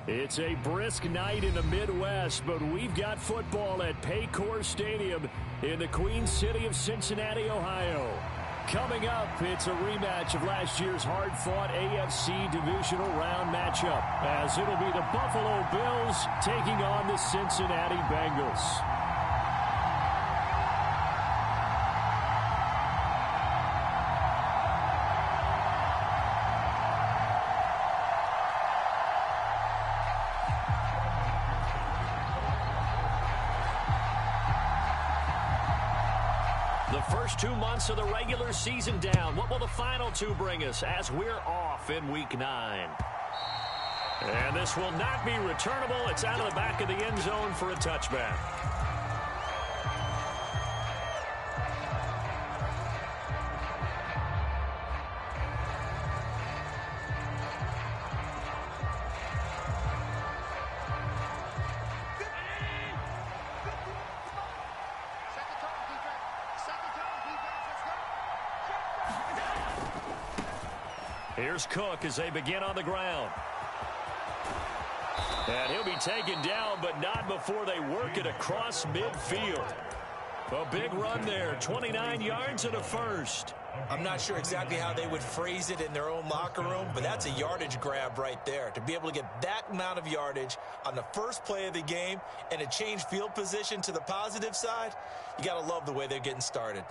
It's a brisk night in the Midwest, but we've got football at Paycor Stadium in the Queen City of Cincinnati, Ohio. Coming up, it's a rematch of last year's hard-fought AFC divisional round matchup, as it'll be the Buffalo Bills taking on the Cincinnati Bengals. The first 2 months of the regular season down. What will the final two bring us as we're off in Week 9? And this will not be returnable. It's out of the back of the end zone for a touchback. Here's Cook as they begin on the ground. And he'll be taken down, but not before they work it across midfield. A big run there, 29 yards and a first. I'm not sure exactly how they would phrase it in their own locker room, but that's a yardage grab right there. To be able to get that amount of yardage on the first play of the game and a change field position to the positive side, you got to love the way they're getting started.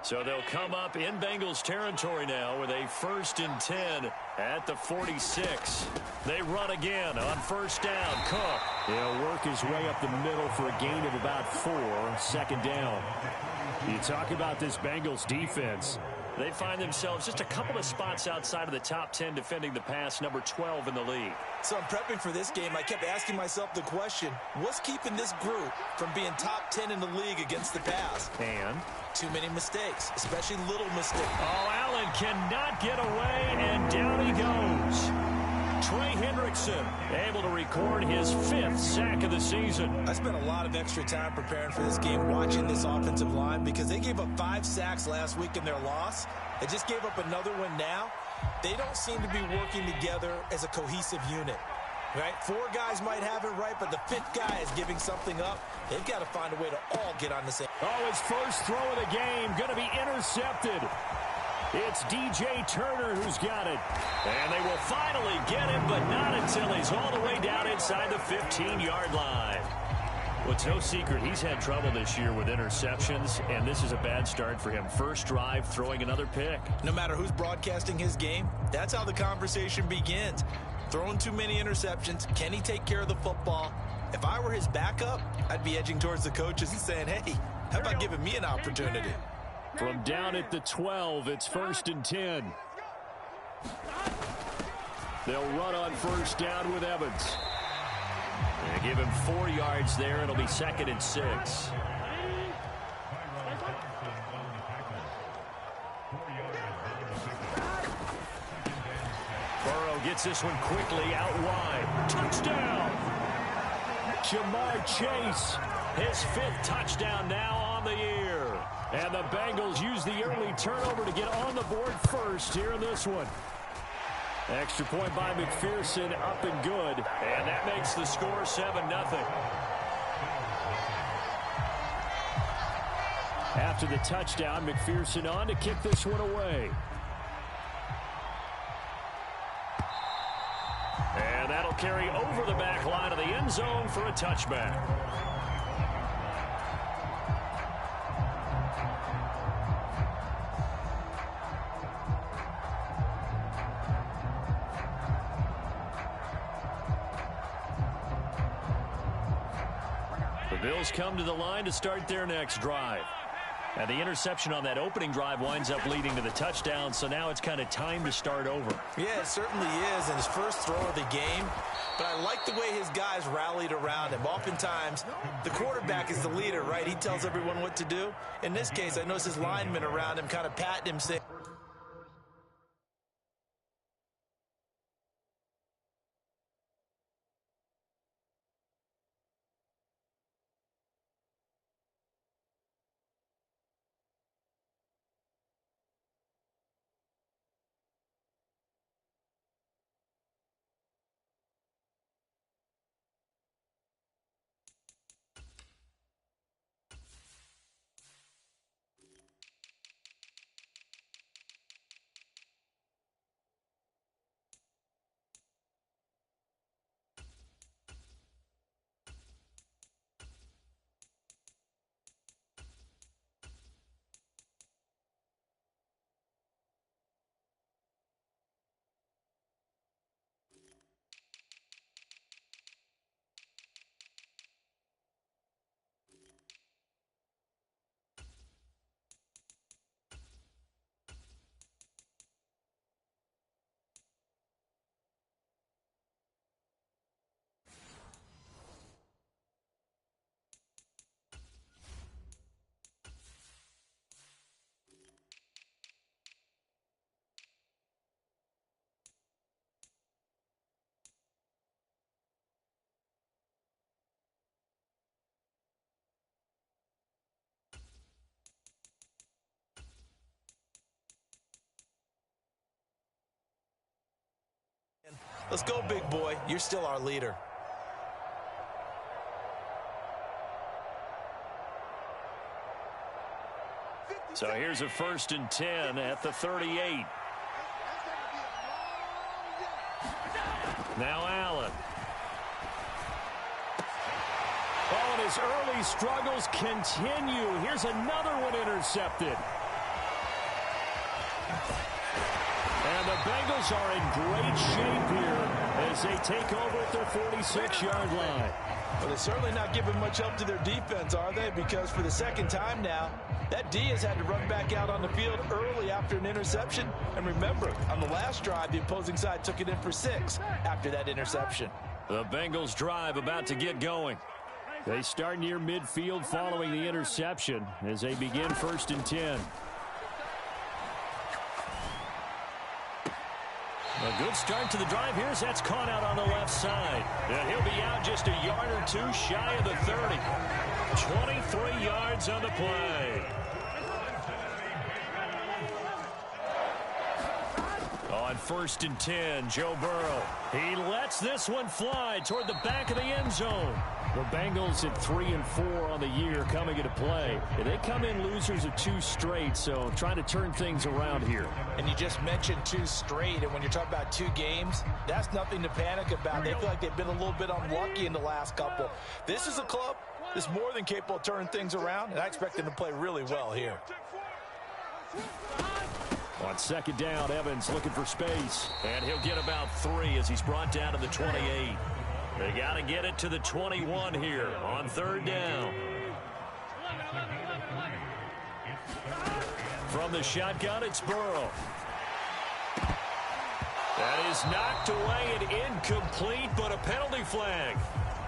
So they'll come up in Bengals territory now with a 1st and 10 at the 46. They run again on first down. Cook. He'll work his way up the middle for a gain of about 4. 2nd down. You talk about this Bengals defense. They find themselves just a couple of spots outside of the top 10 defending the pass, number 12 in the league. So I'm prepping for this game. I kept asking myself the question, what's keeping this group from being top 10 in the league against the pass? And too many mistakes, especially little mistakes. Oh, Allen cannot get away, and down he goes. Trey Hendrickson able to record his 5th sack of the season. I spent a lot of extra time preparing for this game, watching this offensive line, because they gave up 5 sacks last week in their loss. They just gave up another one now. They don't seem to be working together as a cohesive unit. Right? 4 guys might have it right, but the 5th guy is giving something up. They've got to find a way to all get on the same. Oh, his first throw of the game going to be intercepted. It's DJ Turner who's got it. And they will finally get him, but not until he's all the way down inside the 15-yard line. Well, it's no secret he's had trouble this year with interceptions, and this is a bad start for him. First drive, throwing another pick. No matter who's broadcasting his game, that's how the conversation begins. Throwing too many interceptions. Can he take care of the football? If I were his backup, I'd be edging towards the coaches and saying, hey, how about giving me an opportunity? From down at the 12, it's 1st and 10. They'll run on first down with Evans. They give him 4 yards there. It'll be 2nd and 6. Burrow gets this one quickly out wide. Touchdown! Jamar Chase, his 5th touchdown now on the year. And the Bengals use the early turnover to get on the board first here in this one. Extra point by McPherson, up and good. And that makes the score 7-0. After the touchdown, McPherson on to kick this one away. And that'll carry over the back line of the end zone for a touchback. The Bills come to the line to start their next drive. And the interception on that opening drive winds up leading to the touchdown, so now it's kind of time to start over. Yeah, it certainly is, and his first throw of the game. But I like the way his guys rallied around him. Oftentimes, the quarterback is the leader, right? He tells everyone what to do. In this case, I noticed his linemen around him kind of patting him, saying, Let's go, big boy. You're still our leader. So here's a 1st and 10 at the 38. Now Allen. Oh, and his early struggles continue. Here's another one intercepted. And the Bengals are in great shape here as they take over at their 46-yard line. Well, they're certainly not giving much help to their defense, are they? Because for the second time now, that D has had to run back out on the field early after an interception. And remember, on the last drive, the opposing side took it in for 6 after that interception. The Bengals drive about to get going. They start near midfield following the interception as they begin 1st and 10. A good start to the drive. Here's that's caught out on the left side. And he'll be out just a yard or two shy of the 30. 23 yards on the play. On 1st and 10, Joe Burrow. He lets this one fly toward the back of the end zone. The Bengals at 3 and 4 on the year coming into play. They come in losers of 2 straight, so trying to turn things around here. And you just mentioned 2 straight, and when you're talking about 2 games, that's nothing to panic about. They feel like they've been a little bit unlucky in the last couple. This is a club that's more than capable of turning things around, and I expect them to play really well here. On 2nd down, Evans looking for space. And he'll get about 3 as he's brought down to the 28. They got to get it to the 21 here on 3rd down. From the shotgun, it's Burrow. That is knocked away and incomplete, but a penalty flag.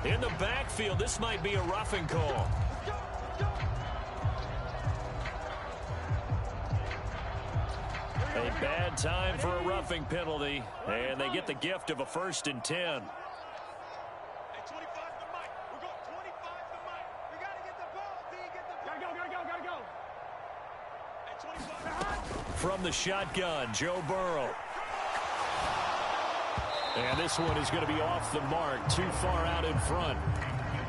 In the backfield, this might be a roughing call. A bad time for a roughing penalty, and they get the gift of a 1st and 10. From the shotgun, Joe Burrow. And this one is going to be off the mark, too far out in front.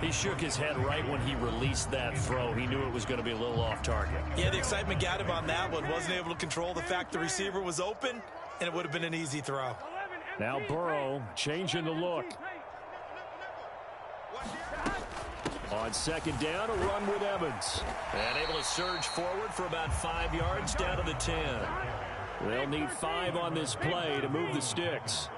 He shook his head right when he released that throw. He knew it was going to be a little off target. Yeah, the excitement got him on that one. Wasn't able to control the fact the receiver was open, and it would have been an easy throw. Now Burrow changing the look. On 2nd down, a run with Evans. And able to surge forward for about 5 yards down to the 10. They'll need 5 on this play to move the sticks.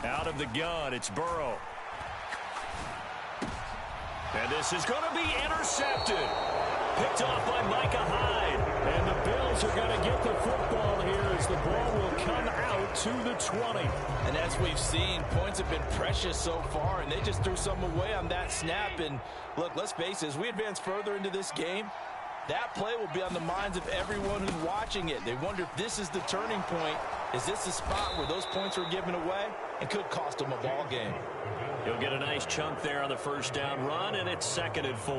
Out of the gun, it's Burrow. And this is going to be intercepted. Picked off by Micah Hyde. And the Bills are going to get the football here as the ball will come out to the 20. And as we've seen, points have been precious so far, and they just threw some away on that snap. And look, let's face it, as we advance further into this game, that play will be on the minds of everyone who's watching it. They wonder if this is the turning point. Is this the spot where those points were given away and could cost them a ball game? He'll get a nice chunk there on the 1st down run, and it's 2nd and 4.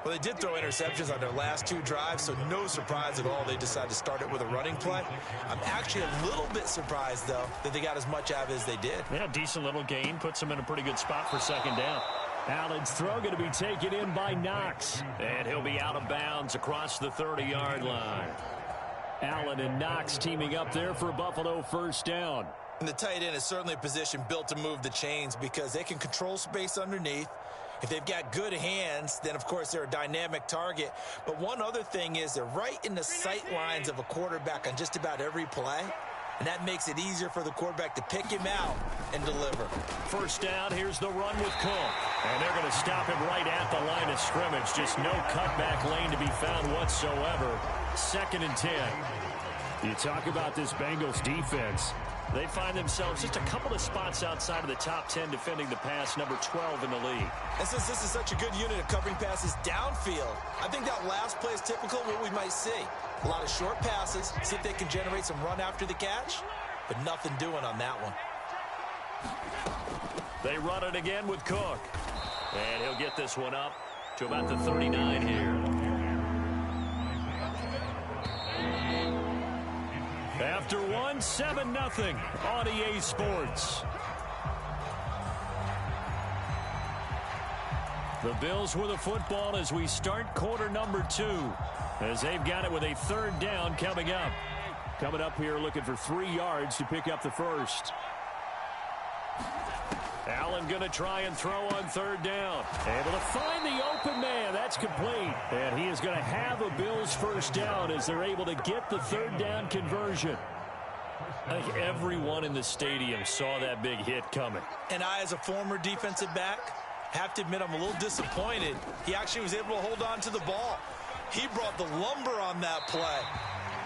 Well, they did throw interceptions on their last 2 drives, so no surprise at all they decided to start it with a running play. I'm actually a little bit surprised, though, that they got as much out of it as they did. Yeah, decent little gain. Puts them in a pretty good spot for 2nd down. Allen's throw going to be taken in by Knox. And he'll be out of bounds across the 30-yard line. Allen and Knox teaming up there for a Buffalo 1st down. And the tight end is certainly a position built to move the chains because they can control space underneath. If they've got good hands, then, of course, they're a dynamic target. But one other thing is they're right in the sight lines of a quarterback on just about every play. And that makes it easier for the quarterback to pick him out and deliver. 1st down, here's the run with Cook. And they're going to stop him right at the line of scrimmage. Just no cutback lane to be found whatsoever. 2nd and 10. You talk about this Bengals defense. They find themselves just a couple of spots outside of the top 10 defending the pass, number 12 in the league. And since this is such a good unit of covering passes downfield, I think that last play is typical of what we might see. A lot of short passes, see if they can generate some run after the catch, but nothing doing on that one. They run it again with Cook. And he'll get this one up to about the 39 here. After one, 7-0 on EA Sports. The Bills with the football as we start quarter number 2. As they've got it with a third down coming up. Coming up here looking for 3 yards to pick up the first. Allen going to try and throw on third down. Able to find the open man. That's complete. And he is going to have a Bills first down as they're able to get the third down conversion. I think everyone in the stadium saw that big hit coming. And I, as a former defensive back, have to admit I'm a little disappointed. He actually was able to hold on to the ball. He brought the lumber on that play.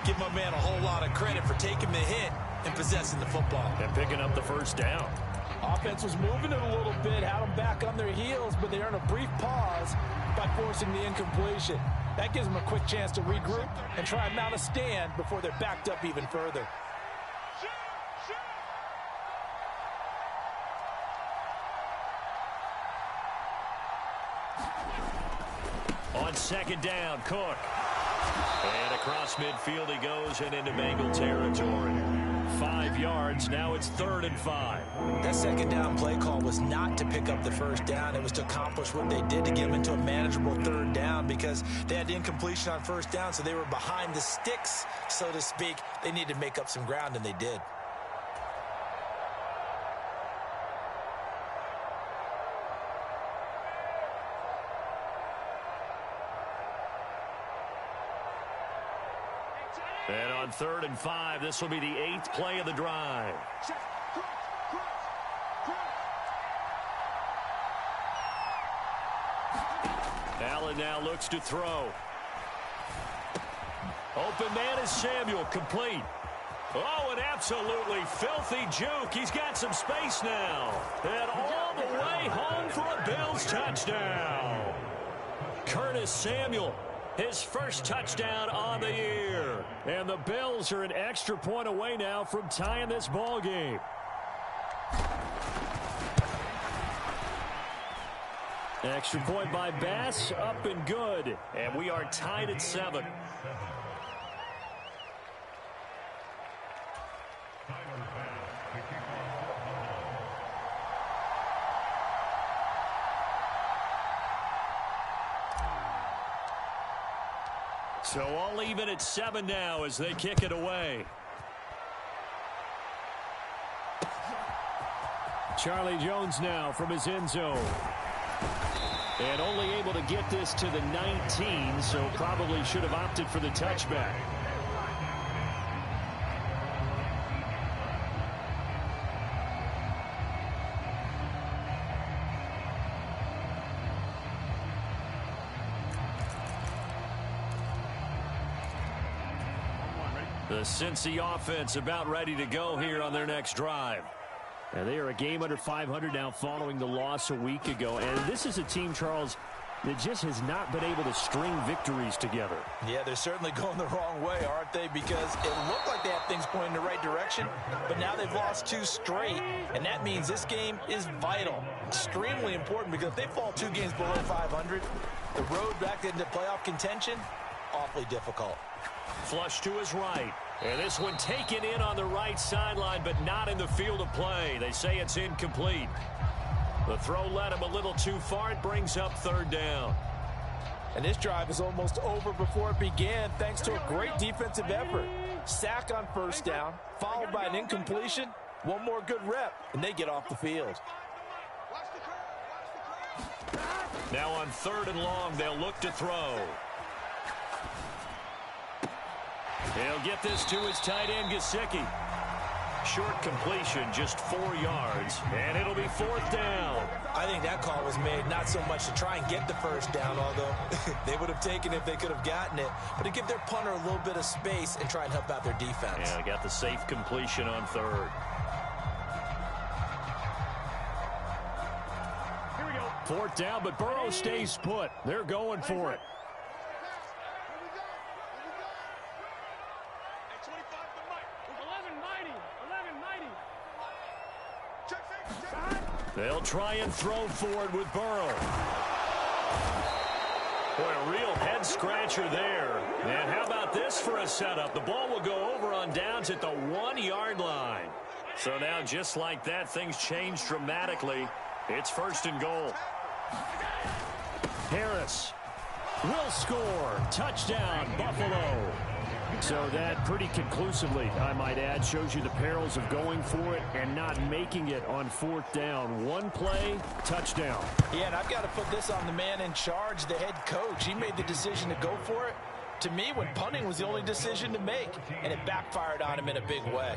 Give my man a whole lot of credit for taking the hit and possessing the football. And picking up the first down. Offense was moving it a little bit, had them back on their heels, but they earned a brief pause by forcing the incompletion. That gives them a quick chance to regroup and try and mount a stand before they're backed up even further. On second down, Cook. And across midfield he goes and into Bengal territory. 5 yards, now it's 3rd and 5. That second down play call was not to pick up the first down. It was to accomplish what they did to get them into a manageable third down because they had the incompletion on first down, so they were behind the sticks, so to speak. They needed to make up some ground, and they did. And on 3rd and 5, this will be the 8th play of the drive. Allen now looks to throw. Open man is Samuel, complete. Oh, an absolutely filthy juke. He's got some space now. And all the way home for a Bills touchdown. Curtis Samuel, his first touchdown on the year. And the Bills are an extra point away now from tying this ball game. Extra point by Bass, up and good. And we are tied at 7. So all even at 7 now as they kick it away. Charlie Jones now from his end zone. And only able to get this to the 19, so probably should have opted for the touchback. The Cincy offense about ready to go here on their next drive. And they are a game under 500 now following the loss a week ago. And this is a team, Charles, that just has not been able to string victories together. Yeah, they're certainly going the wrong way, aren't they? Because it looked like they had things pointing in the right direction, but now they've lost 2 straight. And that means this game is vital, extremely important, because if they fall 2 games below 500, the road back into playoff contention, awfully difficult. Flush to his right. And this one taken in on the right sideline, but not in the field of play. They say it's incomplete. The throw led him a little too far. It brings up 3rd down. And this drive is almost over before it began, thanks to a great defensive effort. Sack on first down, followed by an incompletion. One more good rep, and they get off the field. Now on 3rd and long, they'll look to throw. He'll get this to his tight end, Gesicki. Short completion, just 4 yards, and it'll be 4th down. I think that call was made not so much to try and get the first down, although they would have taken it if they could have gotten it, but to give their punter a little bit of space and try and help out their defense. Yeah, got the safe completion on 3rd. Here we go. 4th down, but Burrow stays put. They're going for it. They'll try and throw forward with Burrow. Boy, a real head-scratcher there. And how about this for a setup? The ball will go over on downs at the 1-yard line. So now, just like that, things change dramatically. It's 1st and goal. Harris will score. Touchdown, Buffalo. So that pretty conclusively, I might add, shows you the perils of going for it and not making it on 4th down. One play, touchdown. Yeah, and I've got to put this on the man in charge, the head coach. He made the decision to go for it. To me, when punting was the only decision to make, and it backfired on him in a big way.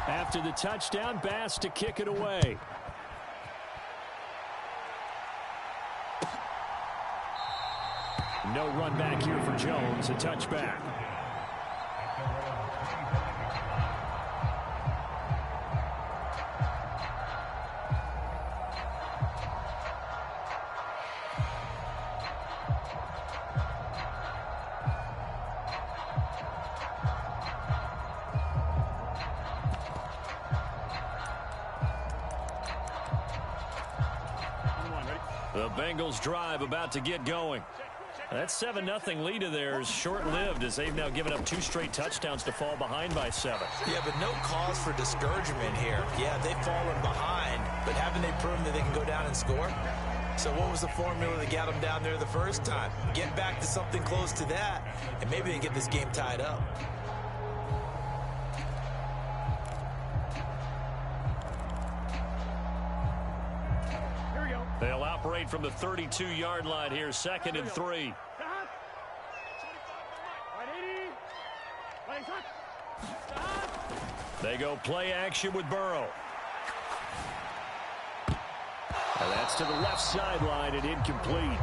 After the touchdown, Bass to kick it away. No run back here for Jones, a touchback. The Bengals drive about to get going. That 7-0 lead of theirs short-lived as they've now given up 2 straight touchdowns to fall behind by 7. Yeah, but no cause for discouragement here. Yeah, they've fallen behind, but haven't they proven that they can go down and score? So what was the formula that got them down there the first time? Get back to something close to that, and maybe they get this game tied up. They'll operate from the 32-yard line here, 2nd and 3. They go play action with Burrow. And that's to the left sideline and incomplete.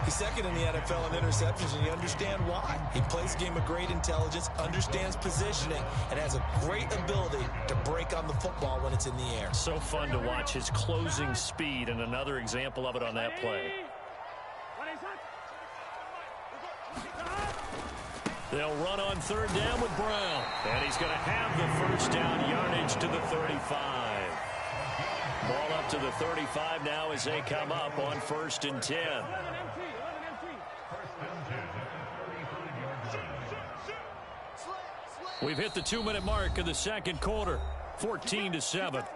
He's 2nd in the NFL in interceptions, and you understand why. He plays a game with great intelligence, understands positioning, and has a great ability to break on the football when it's in the air. So fun to watch his closing speed, and another example of it on that play. They'll run on 3rd down with Brown, and he's going to have the 1st down yardage to the 35. Ball up to the 35 now as they come up on 1st and 10. We've hit the 2-minute mark of the 2nd quarter, 14-7.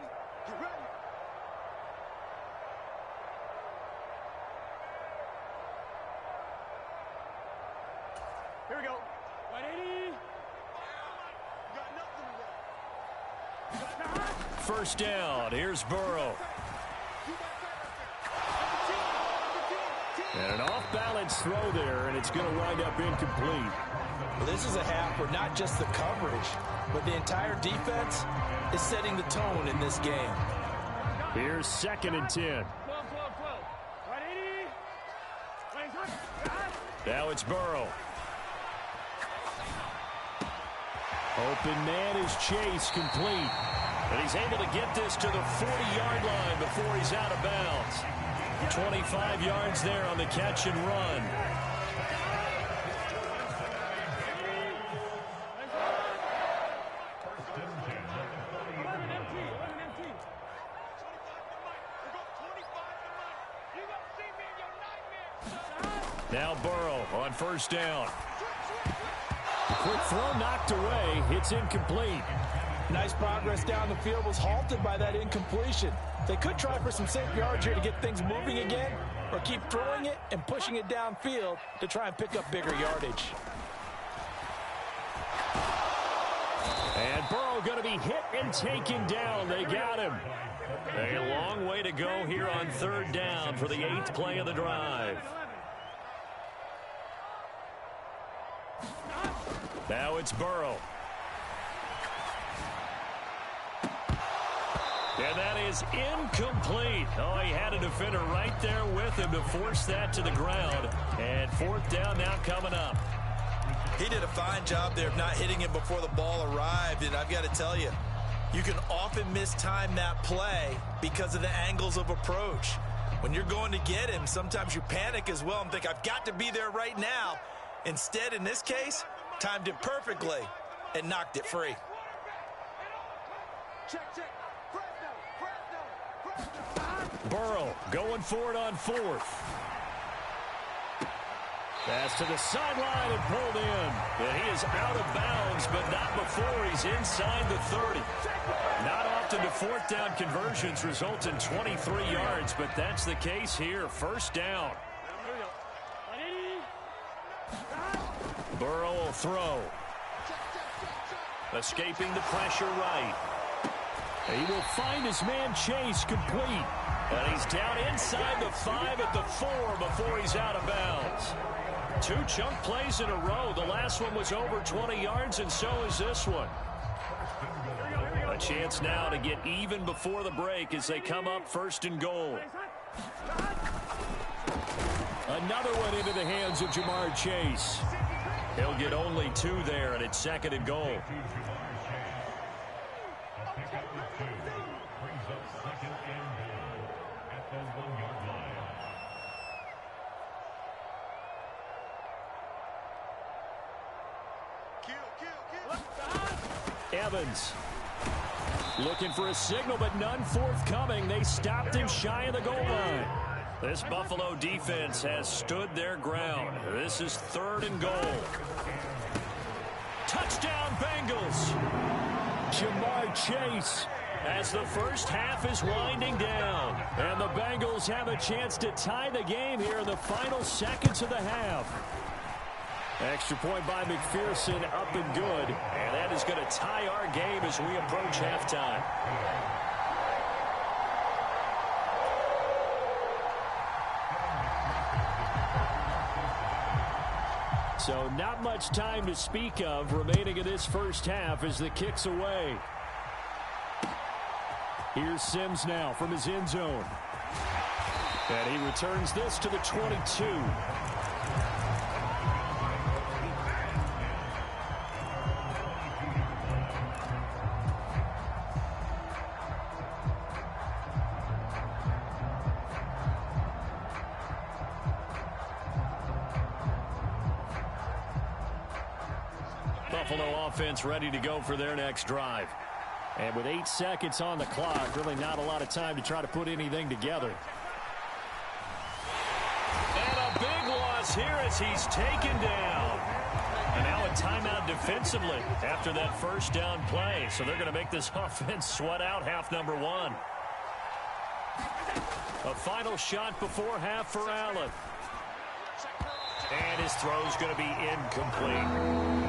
Here we go. 180. 1st down. Here's Burrow. And an off-balance throw there, and it's going to wind up incomplete. Well, this is a half where not just the coverage, but the entire defense is setting the tone in this game. Here's 2nd and 10. 12. 180. Now it's Burrow. Open man is Chase, complete. And he's able to get this to the 40-yard line before he's out of bounds. 25 yards there on the catch and run. Now Burrow on 1st down. Quick throw knocked away. It's incomplete. Nice progress down the field, was halted by that incompletion. They could try for some safe yards here to get things moving again, or keep throwing it and pushing it downfield to try and pick up bigger yardage. And Burrow going to be hit and taken down. They got him. A long way to go here on 3rd down for the 8th play of the drive. Now it's Burrow. And that is incomplete. Oh, he had a defender right there with him to force that to the ground. And 4th down now coming up. He did a fine job there of not hitting him before the ball arrived, and I've got to tell you, you can often mistime that play because of the angles of approach. When you're going to get him, sometimes you panic as well and think, I've got to be there right now. Instead, in this case, timed it perfectly and knocked it free. Check. Burrow going for it on fourth. Pass to the sideline and pulled in. And he is out of bounds, but not before he's inside the 30. Not often do fourth down conversions result in 23 yards, but that's the case here. First down. Burrow will throw. Escaping the pressure right. He will find his man Chase complete. And he's down inside the 5 at the 4 before he's out of bounds. 2 chunk plays in a row. The last one was over 20 yards, and so is this one. A chance now to get even before the break as they come up first and goal. Another one into the hands of Jamar Chase. He'll get only 2 there, and it's second and goal. Evans looking for a signal, but none forthcoming. They stopped him shy of the goal line. This Buffalo defense has stood their ground. This is third and goal. Touchdown, Bengals. Jamar Chase as the first half is winding down. And the Bengals have a chance to tie the game here in the final seconds of the half. Extra point by McPherson, up and good. And that is going to tie our game as we approach halftime. So not much time to speak of remaining in this first half as the kick's away. Here's Sims now from his end zone. And he returns this to the 22. Buffalo offense ready to go for their next drive. And with 8 seconds on the clock, really not a lot of time to try to put anything together. And a big loss here as he's taken down. And now a timeout defensively after that first down play. So they're going to make this offense sweat out half number 1. A final shot before half for Allen. And his throw's going to be incomplete.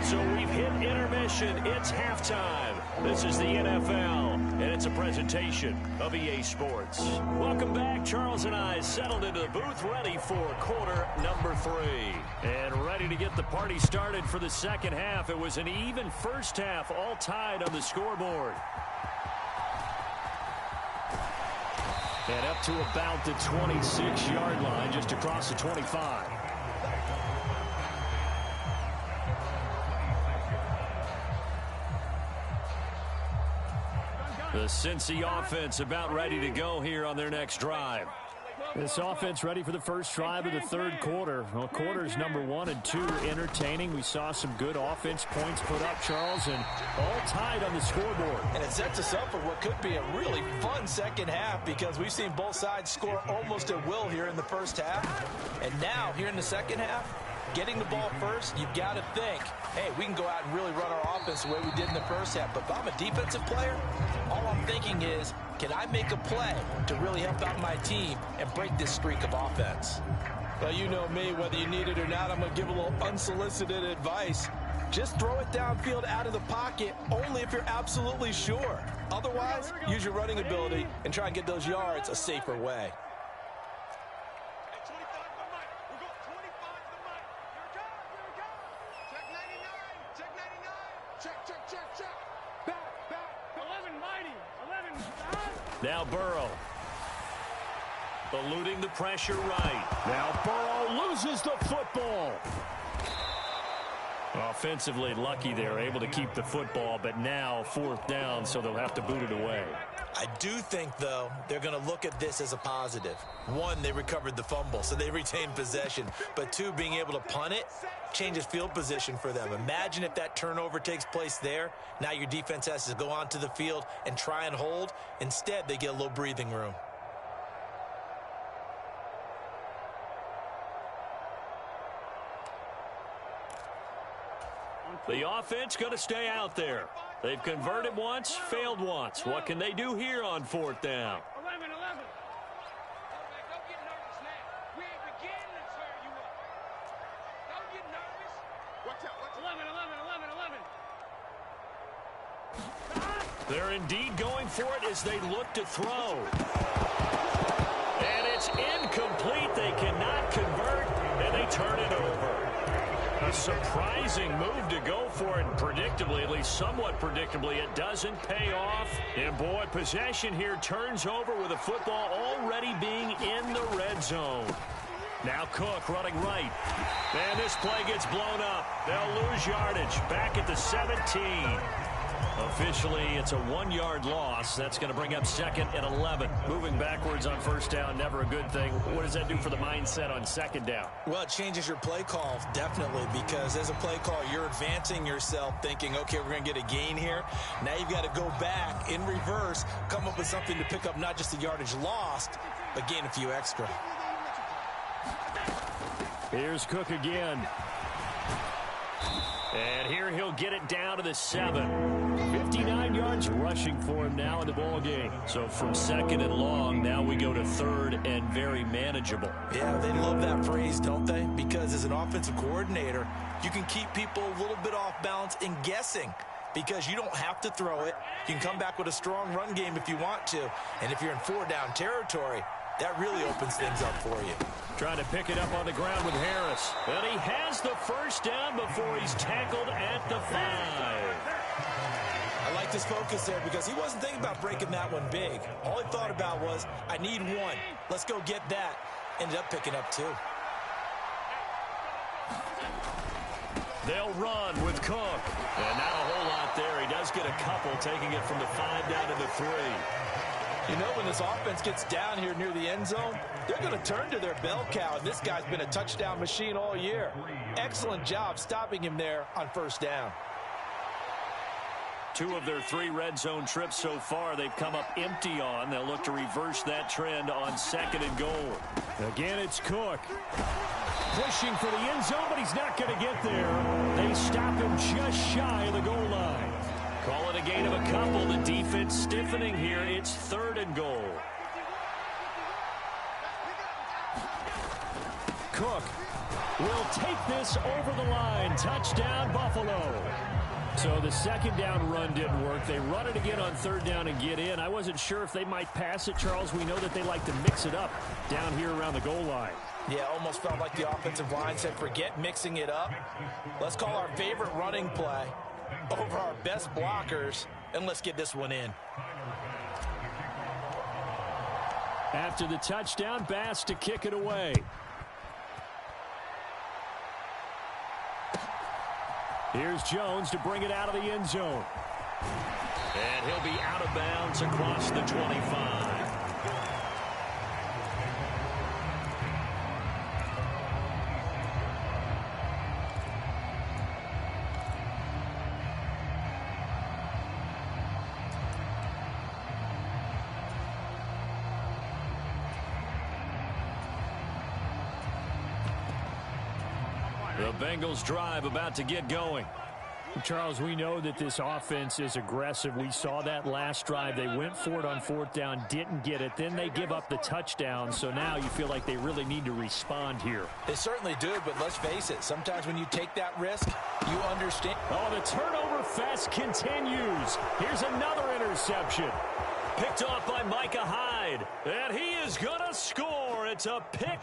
So we've hit intermission. It's halftime. This is the NFL, and it's a presentation of EA Sports. Welcome back. Charles and I settled into the booth, ready for quarter number 3. And ready to get the party started for the second half. It was an even first half, all tied on the scoreboard. And up to about the 26-yard line, just across the 25. The Cincy offense about ready to go here on their next drive. This offense ready for the first drive of the third quarter. Well, quarters number 1 and 2 entertaining. We saw some good offense points put up, Charles, and all tied on the scoreboard. And it sets us up for what could be a really fun second half because we've seen both sides score almost at will here in the first half. And now, here in the second half, getting the ball first, you've got to think, hey, we can go out and really run our offense the way we did in the first half. But if I'm a defensive player, all I'm thinking is, can I make a play to really help out my team and break this streak of offense? Well, you know me, whether you need it or not, I'm going to give a little unsolicited advice. Just throw it downfield out of the pocket only if you're absolutely sure. Otherwise, use your running ability and try and get those yards a safer way. Now Burrow. Eluding the pressure right. Now Burrow loses the football. Offensively lucky they're able to keep the football, but now fourth down, so they'll have to boot it away. I do think, though, they're going to look at this as a positive. One, they recovered the fumble, so they retained possession. But two, being able to punt it changes field position for them. Imagine if that turnover takes place there. Now your defense has to go onto the field and try and hold. Instead, they get a little breathing room. The offense going to stay out there. They've converted once, failed once. What can they do here on 4th down? 11. Don't get nervous now. We ain't beginning to tear you up. Don't get nervous. Watch out. 11. They're indeed going for it as they look to throw. And it's incomplete. They cannot convert, and they turn it over. A surprising move to go for it, and predictably, at least somewhat predictably, it doesn't pay off. And boy, possession here turns over with the football already being in the red zone. Now Cook running right. And this play gets blown up. They'll lose yardage back at the 17. Officially, it's a 1-yard loss. That's going to bring up 2nd and 11. Moving backwards on 1st down, never a good thing. What does that do for the mindset on 2nd down? Well, it changes your play call, definitely, because as a play call, you're advancing yourself thinking, okay, we're going to get a gain here. Now you've got to go back in reverse, come up with something to pick up not just the yardage lost, but gain a few extra. Here's Cook again. And here he'll get it down to the 7. 59 yards rushing for him now in the ball game. So from 2nd and long, now we go to 3rd and very manageable. Yeah, they love that phrase, don't they? Because as an offensive coordinator, you can keep people a little bit off balance and guessing because you don't have to throw it. You can come back with a strong run game if you want to. And if you're in 4-down territory, that really opens things up for you. Trying to pick it up on the ground with Harris. And he has the 1st down before he's tackled at the 5. I like his focus there because he wasn't thinking about breaking that one big. All he thought about was, I need 1. Let's go get that. Ended up picking up 2. They'll run with Cook. And not a whole lot there. He does get a couple, taking it from the 5 down to the 3. You know, when this offense gets down here near the end zone, they're going to turn to their bell cow, and this guy's been a touchdown machine all year. Excellent job stopping him there on 1st down. 2 of their 3 red zone trips so far they've come up empty on. They'll look to reverse that trend on 2nd and goal. Again, it's Cook. Pushing for the end zone, but he's not going to get there. They stop him just shy of the goal line. Call it a gain of a couple. The defense stiffening here. It's 3rd and goal. Cook will take this over the line. Touchdown, Buffalo. So the 2nd down run didn't work. They run it again on 3rd down and get in. I wasn't sure if they might pass it, Charles. We know that they like to mix it up down here around the goal line. Yeah, almost felt like the offensive line said, forget mixing it up. Let's call our favorite running play over our best blockers, and let's get this one in. After the touchdown, Bass to kick it away. Here's Jones to bring it out of the end zone. And he'll be out of bounds across the 25. The Bengals drive about to get going. Charles, we know that this offense is aggressive. We saw that last drive. They went for it on 4th down, didn't get it. Then they give up the touchdown. So now you feel like they really need to respond here. They certainly do, but let's face it. Sometimes when you take that risk, you understand. Oh, the turnover fest continues. Here's another interception. Picked off by Micah Hyde. And he is going to score. It's a pick.